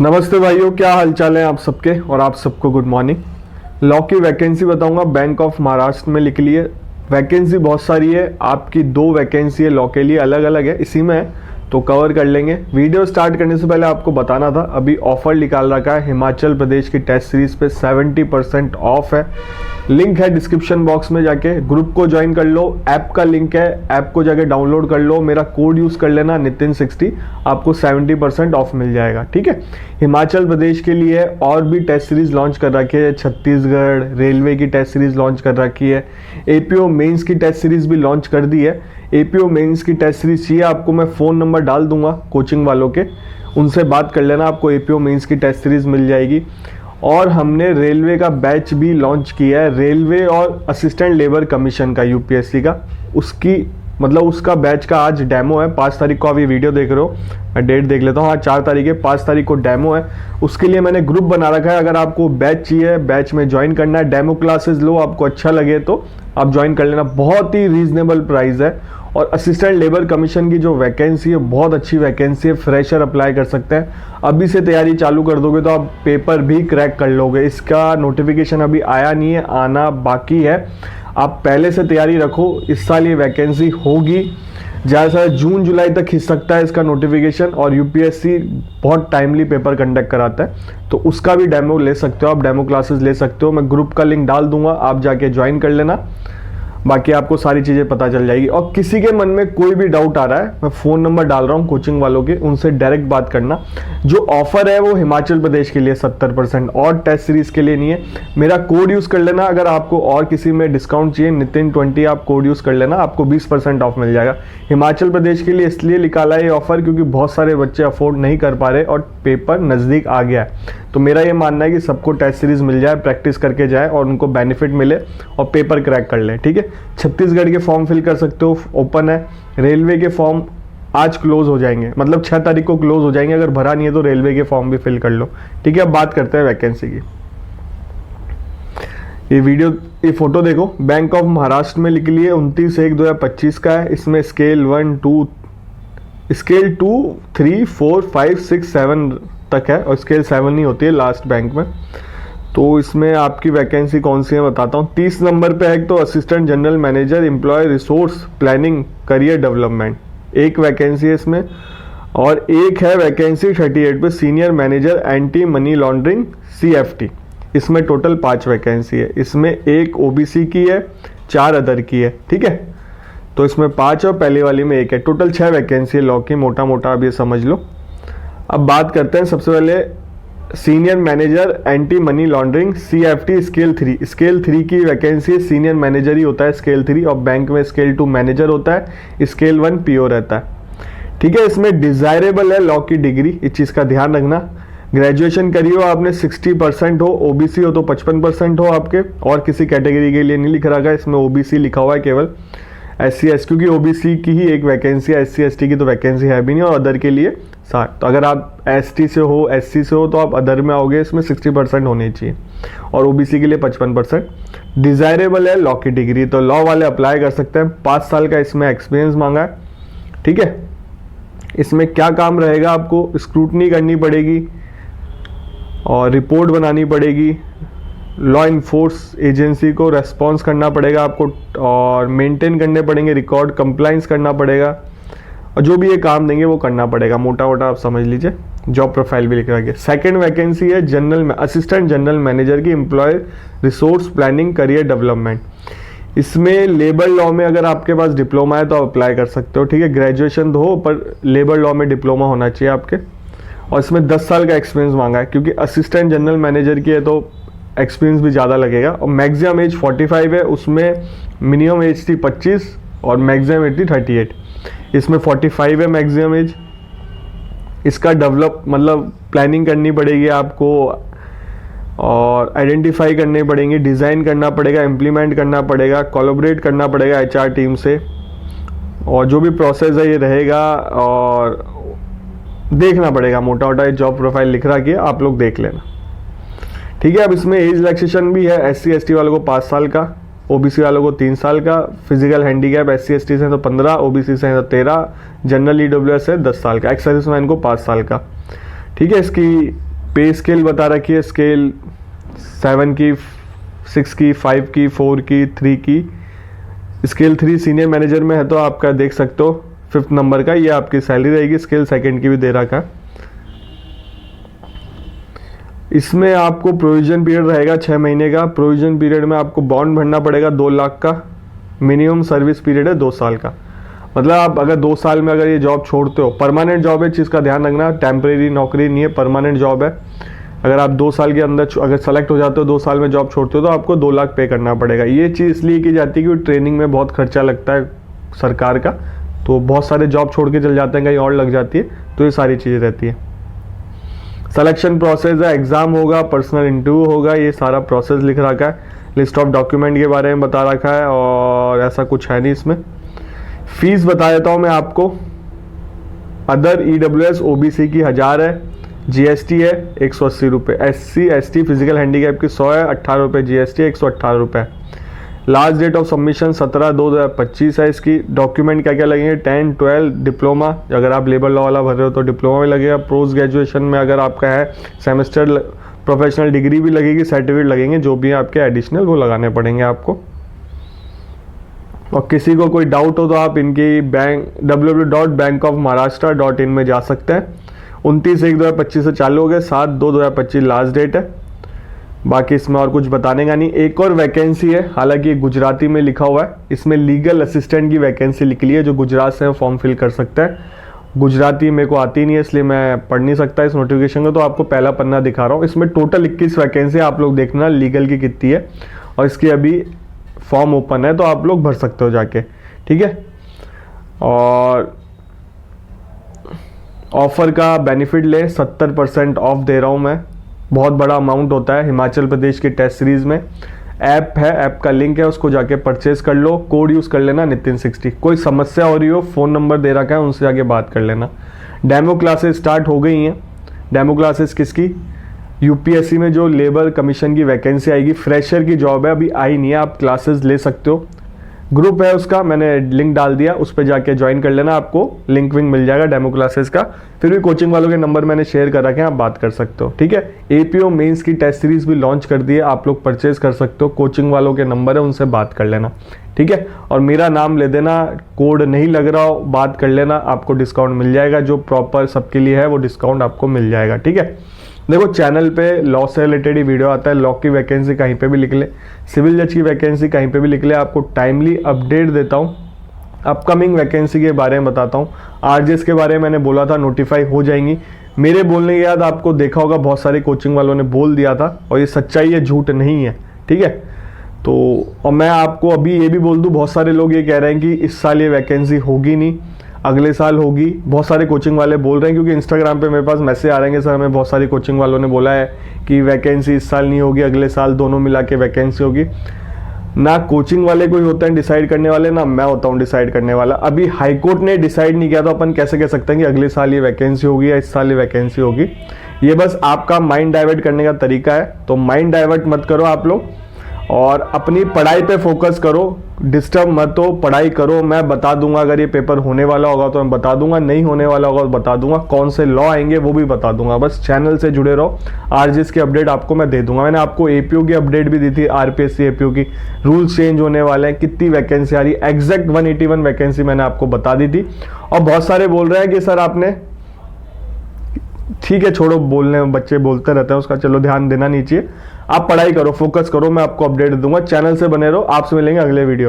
नमस्ते भाइयों, क्या हालचाल है आप सबके। और आप सबको गुड मॉर्निंग। लॉ की वैकेंसी बताऊंगा, बैंक ऑफ महाराष्ट्र में लिख लिए। वैकेंसी बहुत सारी है, आपकी 2 वैकेंसी है लॉ के लिए, अलग अलग है, इसी में है तो कवर कर लेंगे। वीडियो स्टार्ट करने से पहले आपको बताना था, अभी ऑफर निकाल रखा है हिमाचल प्रदेश की टेस्ट सीरीज पे 70% ऑफ है। लिंक है डिस्क्रिप्शन बॉक्स में, जाके ग्रुप को ज्वाइन कर लो। ऐप का लिंक है, ऐप को जाके डाउनलोड कर लो। मेरा कोड यूज़ कर लेना नितिन60, आपको 70% ऑफ मिल जाएगा। ठीक है, हिमाचल प्रदेश के लिए और भी टेस्ट सीरीज लॉन्च कर रखी है। छत्तीसगढ़ रेलवे की टेस्ट सीरीज लॉन्च कर रखी है। एपीओ मेंस की टेस्ट सीरीज भी लॉन्च कर दी है। एपीओ मेंस की टेस्ट सीरीज चाहिए आपको, मैं फ़ोन नंबर डाल दूंगा कोचिंग वालों के, उनसे बात कर लेना, आपको एपीओ मेंस की टेस्ट सीरीज मिल जाएगी। और हमने रेलवे का बैच भी लॉन्च किया है, रेलवे और असिस्टेंट लेबर कमीशन का, यूपीएससी का, उसका बैच का आज डेमो है। 5 तारीख को आप ये वीडियो देख रहे हो, मैं डेट देख लेता हूँ। हाँ, 4 तारीख है, 5 तारीख को डेमो है। उसके लिए मैंने ग्रुप बना रखा है। अगर आपको बैच चाहिए, बैच में ज्वाइन करना है, डेमो क्लासेस लो, आपको अच्छा लगे तो आप ज्वाइन कर लेना। बहुत ही रीजनेबल प्राइस है। और असिस्टेंट लेबर कमीशन की जो वैकेंसी है, बहुत अच्छी वैकेंसी है, फ्रेशर अप्लाई कर सकते हैं। अभी से तैयारी चालू कर दोगे तो आप पेपर भी क्रैक कर लोगे। इसका नोटिफिकेशन अभी आया नहीं है, आना बाकी है। आप पहले से तैयारी रखो, इस साल ये वैकेंसी होगी। ज़्यादा से ज़्यादा जून जुलाई तक खिंच सकता है इसका नोटिफिकेशन। और यूपीएससी बहुत टाइमली पेपर कंडक्ट कराता है, तो उसका भी डेमो ले सकते हो आप, डेमो क्लासेस ले सकते हो। मैं ग्रुप का लिंक डाल दूंगा, आप जाके ज्वाइन कर लेना, बाकी आपको सारी चीज़ें पता चल जाएगी। और किसी के मन में कोई भी डाउट आ रहा है, मैं फ़ोन नंबर डाल रहा हूँ कोचिंग वालों के, उनसे डायरेक्ट बात करना। जो ऑफर है वो हिमाचल प्रदेश के लिए 70% और टेस्ट सीरीज के लिए नहीं है। मेरा कोड यूज़ कर लेना। अगर आपको और किसी में डिस्काउंट चाहिए, नितिन20 आप कोड यूज़ कर लेना, आपको 20% ऑफ मिल जाएगा। हिमाचल प्रदेश के लिए इसलिए निकाला है ये ऑफर क्योंकि बहुत सारे बच्चे अफोर्ड नहीं कर पा रहे और पेपर नज़दीक आ गया है। तो मेरा ये मानना है कि सबको टेस्ट सीरीज मिल जाए, प्रैक्टिस करके जाए और उनको बेनिफिट मिले और पेपर क्रैक कर लें। ठीक है, छत्तीसगढ़ के फॉर्म फिल कर सकते हो, ओपन है। रेलवे के फॉर्म आज क्लोज हो जाएंगे, मतलब 6 तारीख को क्लोज हो जाएंगे। अगर भरा नहीं है तो रेलवे के फॉर्म भी फिल कर लो। ठीक है, अब बात करते हैं वैकेंसी की। ये फोटो देखो, बैंक ऑफ महाराष्ट्र में लिख लिए 29/1/2025 का है। इसमें स्केल 1, 2, स्केल 2, 3, 4, 5, 6, 7 तक है और स्केल 7 नहीं होती है लास्ट बैंक में। तो इसमें आपकी वैकेंसी कौन सी है बताता हूँ। 30 नंबर पे है तो assistant general manager employ resource planning career development, एक वैकेंसी है इसमें। और एक है वैकेंसी 38 पे senior manager anti money laundering CFT। इसमें टोटल 5 वैकेंसी है। इसमें एक ओबीसी की है, 4 अदर की है। ठीक है, तो इसमें 5 और पहले वाली में 1 है। टोटल 6 वैकेंसी है लॉ की, मोटा मोटा आप ये समझ लो। अब बात करते हैं सबसे पहले senior manager anti money laundering CFT scale 3। Scale 3 की वैकेंसी, सीनियर मैनेजर ही होता है स्केल 3, और बैंक में स्केल 2 मैनेजर होता है, स्केल 1 PO रहता है। ठीक है, इसमें डिजायरेबल है लॉ की डिग्री, इस चीज़ का ध्यान रखना। ग्रेजुएशन करी हो आपने, 60% हो, ओबीसी हो तो 55% हो आपके, और किसी कैटेगरी के लिए नहीं लिख रखा है, इसमें ओबीसी लिखा हुआ है केवल। SC ST, क्योंकि ओबीसी की ही एक वैकेंसी है, SC ST की तो वैकेंसी है भी नहीं, और अदर के लिए 60। तो अगर आप ST से हो, SC से हो तो आप अदर में आओगे, इसमें 60% होनी चाहिए, और ओबीसी के लिए 55%। डिजायरेबल है लॉ की डिग्री, तो लॉ वाले अप्लाई कर सकते हैं। 5 साल का इसमें एक्सपीरियंस मांगा है। ठीक है, इसमें क्या काम रहेगा, आपको स्क्रूटनी करनी पड़ेगी और रिपोर्ट बनानी पड़ेगी, लॉ इन्फोर्स एजेंसी को रेस्पॉन्स करना पड़ेगा आपको, और मेंटेन करने पड़ेंगे रिकॉर्ड, कंप्लाइंस करना पड़ेगा, और जो भी ये काम देंगे वो करना पड़ेगा। मोटा मोटा आप समझ लीजिए, जॉब प्रोफाइल भी लिख रखा है। सेकेंड वैकेंसी है असिस्टेंट जनरल मैनेजर की employ resource planning career development. इसमें लेबर लॉ में अगर आपके पास डिप्लोमा है तो आप अप्लाई कर सकते हो। ठीक है, ग्रेजुएशन तो हो पर लेबर लॉ में डिप्लोमा होना चाहिए आपके, और इसमें 10 साल का एक्सपीरियंस मांगा है, क्योंकि असिस्टेंट जनरल मैनेजर की है तो एक्सपीरियंस भी ज़्यादा लगेगा। और मैक्सिमम एज 45 है, उसमें मिनिमम एज थी 25 और मैक्सिमम एज थी 38। इसमें 45 है मैक्सिमम एज। इसका मतलब प्लानिंग करनी पड़ेगी आपको, और आइडेंटिफाई करने पड़ेंगे, डिज़ाइन करना पड़ेगा, इम्प्लीमेंट करना पड़ेगा, कोलैबोरेट करना पड़ेगा HR टीम से, और जो भी प्रोसेस है ये रहेगा, और देखना पड़ेगा। मोटा मोटा जॉब प्रोफाइल लिख रहा कि आप लोग देख लेना। ठीक है, अब इसमें एज रिलैक्सेशन भी है। SC ST वालों को 5 साल का, ओबीसी वालों को 3 साल का, फिजिकल हैंडीकैप SC ST से तो 15, ओबीसी से तो 13, जनरल EWS है 10 साल का, एक्स सर्विसमैन को 5 साल का। ठीक है। इसकी पे स्केल बता रखी है, स्केल 7 की, 6 की, 5 की, 4 की, 3 की। स्केल 3 सीनियर मैनेजर में है तो आपका देख सकते हो 5th नंबर का ये आपकी सैलरी रहेगी। स्केल 2nd की भी दे रखा है। इसमें आपको प्रोविजन पीरियड रहेगा 6 महीने का। प्रोविजन पीरियड में आपको बॉन्ड भरना पड़ेगा 2 लाख का। मिनिमम सर्विस पीरियड है 2 साल का। मतलब आप अगर 2 साल में अगर ये जॉब छोड़ते हो, परमानेंट जॉब है, चीज़ का ध्यान रखना, टेम्परेरी नौकरी नहीं है, परमानेंट जॉब है। अगर आप 2 साल के अंदर अगर सेलेक्ट हो जाते हो, 2 साल में जॉब छोड़ते हो तो आपको 2 लाख पे करना पड़ेगा। ये चीज़ इसलिए की जाती है कि ट्रेनिंग में बहुत खर्चा लगता है सरकार का, तो बहुत सारे जॉब छोड़ के चल जाते हैं, कहीं और लग जाती है, तो ये सारी चीज़ें रहती है। सिलेक्शन प्रोसेस है, एग्जाम होगा, पर्सनल इंटरव्यू होगा, ये सारा प्रोसेस लिख रखा है। लिस्ट ऑफ डॉक्यूमेंट के बारे में बता रखा है और ऐसा कुछ है नहीं इसमें। फीस बता देता हूँ मैं आपको। अदर EWS OBC की 1000 है, GST है 180 रुपये, SC ST फिजिकल हैंडीकैप की 100 है, 18 रुपये GST, 118 रुपये। लास्ट डेट ऑफ सबमिशन 17/2/2025 है। इसकी डॉक्यूमेंट क्या क्या लगेंगे, 10, 12 डिप्लोमा, अगर आप लेबर लॉ वाला भर रहे हो तो डिप्लोमा भी लगेगा। पोस्ट ग्रेजुएशन में अगर आपका है सेमेस्टर प्रोफेशनल डिग्री भी लगेगी, सर्टिफिकेट लगेंगे, जो भी आपके एडिशनल वो लगाने पड़ेंगे आपको। और किसी को कोई डाउट हो तो आप इनकी www.bankofmaharashtra.in में जा सकते हैं। 29/1/2025 से चालू हो गए, 7/2/2025 लास्ट डेट है। बाकी इसमें और कुछ बताने का नहीं। एक और वैकेंसी है, हालांकि गुजराती में लिखा हुआ है, इसमें लीगल असिस्टेंट की वैकेंसी निकली है, जो गुजरात से फॉर्म फिल कर सकता है। गुजराती मेरे को आती नहीं है, इसलिए मैं पढ़ नहीं सकता इस नोटिफिकेशन को, तो आपको पहला पन्ना दिखा रहा हूँ। इसमें टोटल 21 वैकेंसी, आप लोग देखना लीगल की कितनी है, और इसकी अभी फॉर्म ओपन है तो आप लोग भर सकते हो जाके, ठीक है। और ऑफर का बेनिफिट ले, 70% ऑफ दे रहा हूँ मैं, बहुत बड़ा अमाउंट होता है। हिमाचल प्रदेश की टेस्ट सीरीज में ऐप है, ऐप का लिंक है, उसको जाके परचेज कर लो, कोड यूज़ कर लेना Nitin60। कोई समस्या हो रही हो, फ़ोन नंबर दे रखा है, उनसे जाके बात कर लेना। डेमो क्लासेस स्टार्ट हो गई हैं। डेमो क्लासेस किसकी, UPSC में जो लेबर कमीशन की वैकेंसी आएगी, फ्रेशर की जॉब है, अभी आई नहीं है, आप क्लासेस ले सकते हो। ग्रुप है उसका, मैंने लिंक डाल दिया, उस पर जाके ज्वाइन कर लेना, आपको लिंक विंक मिल जाएगा डेमो क्लासेस का। फिर भी कोचिंग वालों के नंबर मैंने शेयर कर रखे हैं, आप बात कर सकते हो, ठीक है। APO मेंस की टेस्ट सीरीज भी लॉन्च कर दी है, आप लोग परचेज कर सकते हो। कोचिंग वालों के नंबर है, उनसे बात कर लेना, ठीक है। और मेरा नाम ले देना, कोड नहीं लग रहा हो बात कर लेना, आपको डिस्काउंट मिल जाएगा, जो प्रॉपर सबके लिए है वो डिस्काउंट आपको मिल जाएगा, ठीक है। देखो चैनल पे लॉ से रिलेटेड ही वीडियो आता है, लॉ की वैकेंसी कहीं पे भी लिख ले, सिविल जज की वैकेंसी कहीं पे भी लिख ले, आपको टाइमली अपडेट देता हूँ। अपकमिंग वैकेंसी के बारे में बताता हूँ। RJS के बारे में मैंने बोला था नोटिफाई हो जाएंगी, मेरे बोलने के बाद आपको देखा होगा बहुत सारे कोचिंग वालों ने बोल दिया था, और ये सच्चाई है, झूठ नहीं है, ठीक है। तो और मैं आपको अभी ये भी बोल दूँ, बहुत सारे लोग ये कह रहे हैं कि इस साल ये वैकेंसी होगी नहीं, अगले साल होगी। बहुत सारे कोचिंग वाले बोल रहे हैं, क्योंकि इंस्टाग्राम पे मेरे पास मैसेज आ रहे हैं सर, हमें बहुत सारी कोचिंग वालों ने बोला है कि वैकेंसी इस साल नहीं होगी, अगले साल, दोनों मिला के वैकेंसी होगी। ना कोचिंग वाले कोई होते हैं डिसाइड करने वाले, ना मैं होता हूँ डिसाइड करने वाला। अभी हाईकोर्ट ने डिसाइड नहीं किया, तो अपन कैसे कह सकते हैं कि अगले साल ये वैकेंसी होगी या इस साल ये वैकेंसी होगी। ये बस आपका माइंड डाइवर्ट करने का तरीका है, तो माइंड डाइवर्ट मत करो आप लोग, और अपनी पढ़ाई पे फोकस करो, डिस्टर्ब मत हो, पढ़ाई करो। मैं बता दूंगा, अगर ये पेपर होने वाला होगा तो मैं बता दूंगा, नहीं होने वाला होगा तो बता दूंगा, कौन से लॉ आएंगे वो भी बता दूंगा। बस चैनल से जुड़े रहो, RJS की अपडेट आपको मैं दे दूंगा। मैंने आपको APO की अपडेट भी दी थी, RPSC APO की, रूल्स चेंज होने वाले हैं, कितनी वैकेंसी आ रही है, एग्जैक्ट 181 वैकेंसी मैंने आपको बता दी थी। और बहुत सारे बोल रहे हैं कि सर आपने, ठीक है छोड़ो, बोलने बच्चे बोलते रहते हैं, उसका चलो ध्यान देना नहीं चाहिए। आप पढ़ाई करो, फोकस करो, मैं आपको अपडेट दूंगा। चैनल से बने रहो, आपसे मिलेंगे अगले वीडियो।